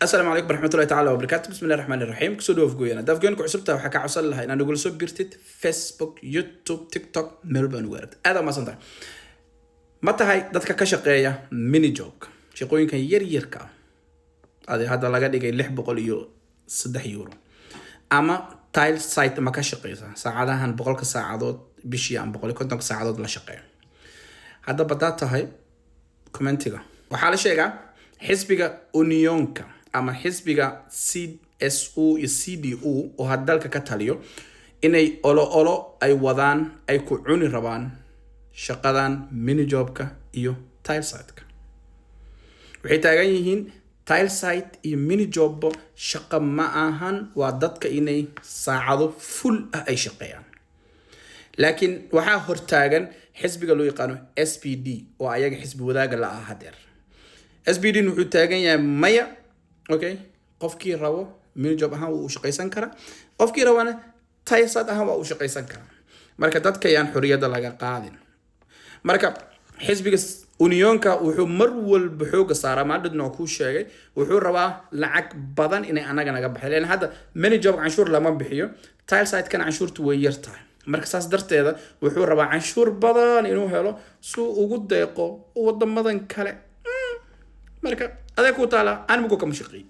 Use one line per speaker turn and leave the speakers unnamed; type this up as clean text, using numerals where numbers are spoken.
السلام عليكم ورحمة الله تعالى وبركاته. بسم الله الرحمن الرحيم. كسودو فجوينا دافجونك عصبتها وحكا عصل لها إن نقول سو بيرتد فيسبوك يوتيوب تيك توك ملبن وورد هذا ما صنطع متى هاي دتك كشقية ميني جوك شقوين كان يركا هذا لقى دقي لح بقول صدح يورو أما تايل سايت ما كشقية ساعدها هن بقولك ساعدات بشي عم بقولك كنت ساعدات لا شقية هذا بدأت هاي كومنتيغا وحال شيء حسبك أونيونكا ama xisbiga CSU iyo CDU oo hadalka ka taliyo inay olo ay wadaan ay ku cuni rabaan shaqadan mini jobka iyo tile site-ka waxay taagan yihiin tile site iyo mini job shaqa ma ahan waa dadka inay saacado full ah ay shaqeeyaan laakiin waxa hortaagan xisbiga loo yaqaano SPD oo ayaga xisbi wadaaga la ah hadeer SPD wuxuu taagan yahay maya okay qofkii rabo mini job ahaan uu shaqaysan kara qofkii rabana taysad ahaan waa uu shaqaysan kara marka dadka yaan xuriyada laga qaadin marka xisbiga unionka wuxuu mar walba xooga saaraa maadadna ku sheegay wuxuu rabaa lacag badan inay anaga naga baxeen hadda mini job canshuur lama bixiyo tile site kan canshuurtu way yartahay marka saas darteeda wuxuu rabaa canshuur badan inuu helo suu ugu deeqo wadamadan kale marka adeeg ku taala aan mugo kama shaqeey